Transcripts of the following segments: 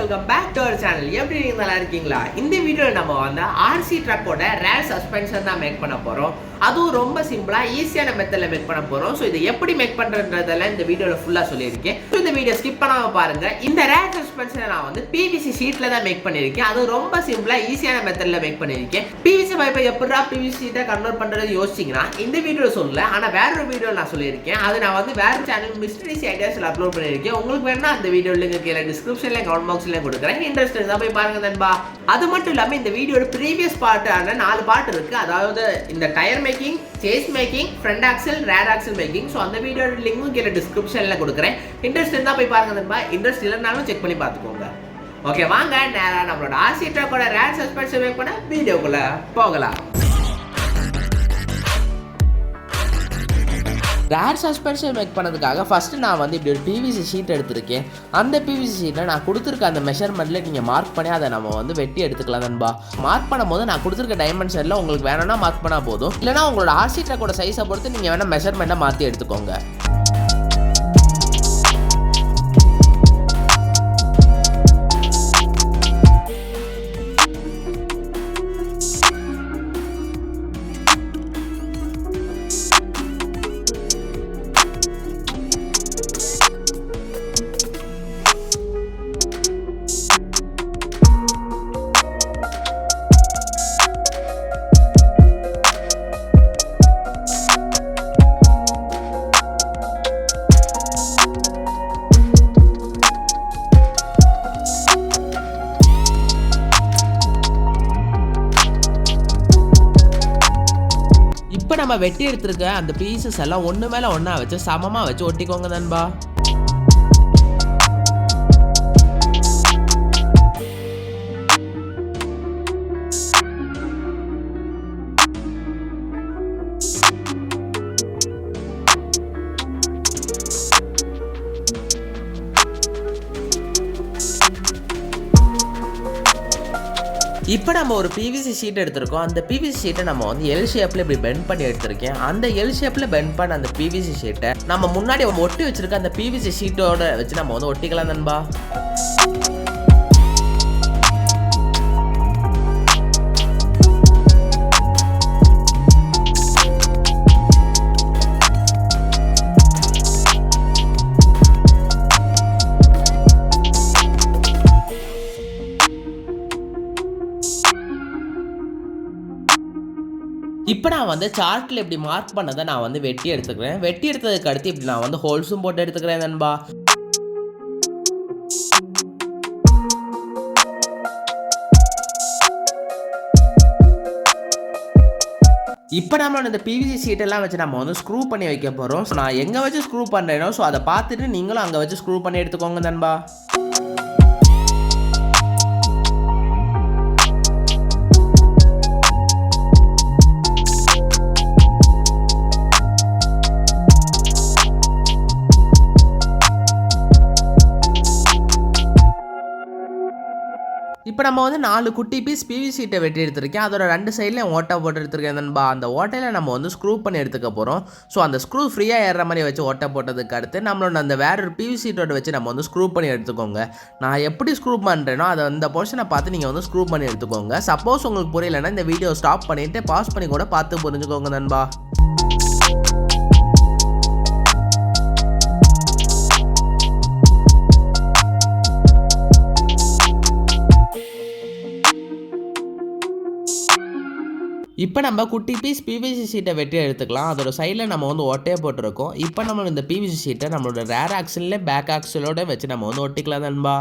Welcome back to our channel. எப்படி நீங்க நல்லா இருக்கீங்களா? இந்த வீடியோவில் நம்ம வந்து ஆர்சி ட்ரக்கோட ரேர் சஸ்பென்ஷன் தான் மேக் பண்ண போறோம். அதுவும் ரொம்ப சிம்பிளா ஈஸியான மெத்தட்ல மேக் பண்ண போறோம். ஸோ இதை எப்படி மேக் பண்றதுன்றதெல்லாம் இந்த வீடியோவில் ஃபுல்லா சொல்லியிருக்கேன். ஸோ இந்த வீடியோ ஸ்கிப் பண்ணாம பாருங்க. இந்த ரேர் சஸ்பென்ஷனை நான் வந்து பிவிசி ஷீட்ல தான் மேக் பண்ணியிருக்கேன். அது ரொம்ப சிம்பிளா ஈஸியான மெத்தட்ல மேக் பண்ணியிருக்கேன். பிவிசி பைப்பை எப்படா பிவிசி ஷீட்டை கன்வெர்ட் பண்றது யோசிச்சீங்கன்னா இந்த வீடியோ சொல்லல, ஆனா வேற ஒரு வீடியோ நான் சொல்லியிருக்கேன். அது நான் வந்து வேற சேனல் மிஸ்டரிஸ் ஐடியாஸ்ல அப்லோட் பண்ணியிருக்கேன். உங்களுக்கு வேணா அந்த வீடியோ லிங்க் கீழே டிஸ்கிரிப்ஷன்ல கமெண்ட் பாக்ஸ்ல கொடுக்குறேன். இன்ட்ரெஸ்ட் இருந்தா போய் பாருங்க நண்பா. அது மட்டும் இல்லாம இந்த வீடியோட ப்ரீவியஸ் பார்ட்டான 4 பார்ட் இருக்கு. அதாவது இந்த tyre making, chassis making, front axle, rear axle making. So அந்த வீடியோட லிங்க்கும் கீழே டிஸ்கிரிப்ஷன்ல கொடுக்குறேன். இன்ட்ரெஸ்ட் இருந்தா போய் பாருங்க நண்பா. இன்ட்ரெஸ்ட் இல்லைனாலும் செக் பண்ணி பார்த்துக்கோங்க. ஓகே, வாங்க நேரா நம்மளோட ஆர்சி ட்ரக்கோட ரேர் சஸ்பென்ஷன் மேக் பண்ண வீடியோக்குள்ள போகலாம். ரேர் சஸ்பென்ஷன் மேக் பண்ணதுக்காக ஃபஸ்ட்டு நான் வந்து இப்படி ஒரு பிவிசி ஷீட் எடுத்திருக்கேன். அந்த பிவிசி ஷீட்டை நான் கொடுத்துருக்க அந்த மெஷர்மெண்ட்டில் நீங்கள் மார்க் பண்ணி அதை நம்ம வந்து வெட்டி எடுத்துக்கலாம் நண்பா. மார்க் பண்ணும்போது நான் கொடுத்துருக்க டைமென்ஷனில் உங்களுக்கு வேணும்னா மார்க் பண்ணால் போதும். இல்லைனா உங்களோட ஆர்சி ட்ரக்கோட சைஸை பொறுத்து நீங்கள் வேணால் மெஷர்மெண்ட்டை மாற்றி எடுத்துக்கோங்க. இப்போ நம்ம வெட்டி எடுத்துருக்க அந்த பீசஸ் எல்லாம் ஒன்று மேலே ஒன்றா வச்சு சமமாக வச்சு ஒட்டிக்கோங்க நண்பா. இப்போ நம்ம ஒரு பிவிசி ஷீட் எடுத்திருக்கோம். அந்த பிவிசி ஷீட்டை நம்ம வந்து எல் ஷேப்பில் இப்படி பெண்ட் பண்ணி எடுத்திருக்கேன். அந்த எல் ஷேப்பில் பெண்ட் பண்ண அந்த பிவிசி ஷீட்டை நம்ம முன்னாடி ஒட்டி வச்சிருக்க அந்த பிவிசி ஷீட்டோட வச்சு நம்ம வந்து ஒட்டிக்கலாம் நண்பா. இப்போ நான் வந்து சார்ட்டில் இப்படி மார்க் பண்ணதை நான் வந்து வெட்டி எடுத்துக்கிறேன். வெட்டி எடுத்ததுக்கு அடுத்து இப்படி நான் வந்து ஹோல்ஸும் போட்டு எடுத்துக்கிறேன் நண்பா. இப்போ நம்ம இந்த பிவிசி ஷீட்டெல்லாம் வச்சு நம்ம வந்து ஸ்க்ரூ பண்ணி வைக்க போகிறோம். ஸோ நான் எங்கே வச்சு ஸ்க்ரூ பண்ணுறேனோ ஸோ அதை பார்த்துட்டு நீங்களும் அங்கே வச்சு ஸ்க்ரூ பண்ணி எடுத்துக்கோங்க நண்பா. இப்போ நம்ம வந்து 4 குட்டி பீஸ் பிவிசி ஷீட்டை வெட்டி எடுத்துருக்கேன். அதோட 2 சைட்லையும் ஓட்டை போட்டு எடுத்துருக்கேன் நண்பா. அந்த ஓட்டையில் நம்ம வந்து ஸ்க்ரூ பண்ணி எடுத்துக்க போகிறோம். ஸோ அந்த ஸ்க்ரூ ஃப்ரீயாக ஏறுற மாதிரி வச்சு ஓட்டை போட்டதுக்கு அடுத்து நம்மளோட அந்த வேற ஒரு பிவிசி ஷீட்டோட வச்சு நம்ம வந்து ஸ்க்ரூ பண்ணி எடுத்துக்கோங்க. நான் எப்படி ஸ்க்ரூ பண்ணுறேனோ அதை அந்த போர்ஷனை பார்த்து நீங்கள் வந்து ஸ்க்ரூ பண்ணி எடுத்துக்கோங்க. சப்போஸ் உங்களுக்கு புரியலைன்னா இந்த வீடியோ ஸ்டாப் பண்ணிவிட்டு பாஸ் பண்ணி கூட பார்த்து புரிஞ்சுக்கோங்க நண்பா. இப்போ நம்ம குட்டி பீஸ் பிவிசி ஷீட்டை வெட்டி எடுத்துக்கலாம். அதோட சைடில் நம்ம வந்து ஒட்டையை போட்டிருக்கோம். இப்போ நம்ம இந்த பிவிசி ஷீட்டை நம்மளோட ரேர் ஆக்சல்ல பேக் ஆக்சலோட வச்சு நம்ம வந்து ஒட்டிக்கலாம் நண்பா.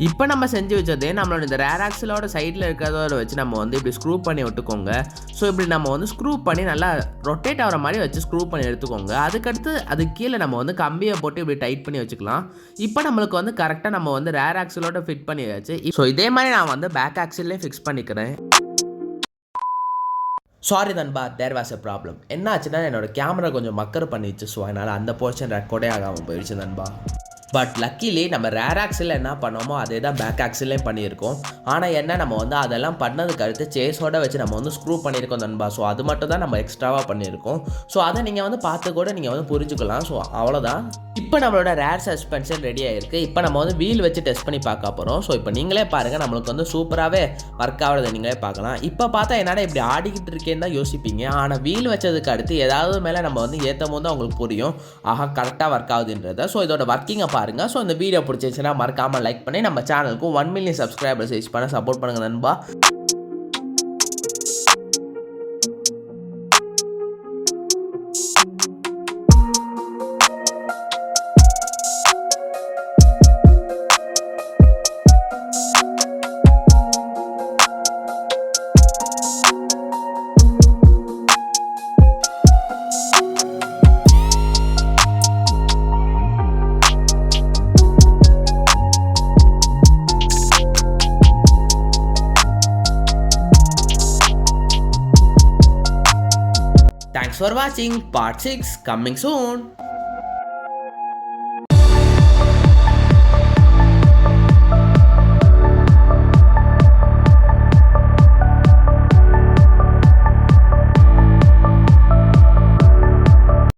இப்போ நம்ம செஞ்சு வச்சதே நம்மளோட இந்த ரேர் ஆக்சலோட சைடில் இருக்கிறதோட வச்சு நம்ம வந்து இப்படி ஸ்க்ரூ பண்ணி விட்டுக்கோங்க. ஸோ இப்படி நம்ம வந்து ஸ்க்ரூ பண்ணி நல்லா ரொட்டேட் ஆகிற மாதிரி வச்சு ஸ்க்ரூ பண்ணி எடுத்துக்கோங்க. அதுக்கடுத்து அதுக்கு கீழே நம்ம வந்து கம்பியை போட்டு இப்படி டைட் பண்ணி வச்சுக்கலாம். இப்போ நம்மளுக்கு வந்து கரெக்டாக நம்ம வந்து ரேர் ஆக்சலோட ஃபிட் பண்ணியாச்சு. ஸோ இதே மாதிரி நான் வந்து பேக் ஆக்சல்லே ஃபிக்ஸ் பண்ணிக்கிறேன். சாரி நண்பா, தேர் வாஸ் எ ப்ராப்ளம். என்ன ஆச்சுன்னா என்னோட கேமரா கொஞ்சம் மக்கர் பண்ணிடுச்சு. ஸோ அதனால் அந்த போர்ஷன் ரெக்கார்டே ஆகாமல் போயிடுச்சு நண்பா. பட் லக்கிலி நம்ம ரேர் ஆக்ஸில் என்ன பண்ணோமோ அதே தான் பேக் ஆக்ஸிலையும் பண்ணியிருக்கோம். ஆனால் என்ன நம்ம வந்து அதெல்லாம் பண்ணதுக்கு அடுத்து சேஸோட வச்சு நம்ம வந்து ஸ்க்ரூ பண்ணியிருக்கோம் நண்பா. ஸோ அது மட்டும் தான் நம்ம எக்ஸ்ட்ராவாக பண்ணியிருக்கோம். ஸோ அதை நீங்கள் வந்து பார்த்து கூட நீங்கள் வந்து புரிஞ்சுக்கலாம். ஸோ அவ்வளோதான். இப்போ நம்மளோட ரேர் சஸ்பென்ஷன் ரெடி ஆகிருக்கு. இப்போ நம்ம வந்து வீல் வச்சு டெஸ்ட் பண்ணி பார்க்க போகிறோம். ஸோ இப்போ நீங்களே பாருங்கள், நம்மளுக்கு வந்து சூப்பராகவே ஒர்க் ஆகிறத நீங்களே பார்க்கலாம். இப்போ பார்த்தா என்னடா இப்படி ஆடிக்கிட்டு இருக்கேன்னு தான் யோசிப்பீங்க. ஆனால் வீல் வச்சதுக்கு அடுத்து ஏதாவது மேலே நம்ம வந்து ஏற்றும் போது தான் உங்களுக்கு புரியும், ஆஹா கரெக்டாக ஒர்க் ஆகுதுன்றதை. ஸோ இதோட ஒர்க்கிங்கை பாருங்க. ஸோ இந்த வீடியோ பிடிச்சிருந்துச்சுன்னா மறக்காமல் லைக் பண்ணி நம்ம சேனலுக்கு 1 மில்லியன் சப்ஸ்கிரைபர்ஸ் ரீச் பண்ண சப்போர்ட் பண்ணுங்க நண்பா. Thanks for watching. Part 6 coming soon.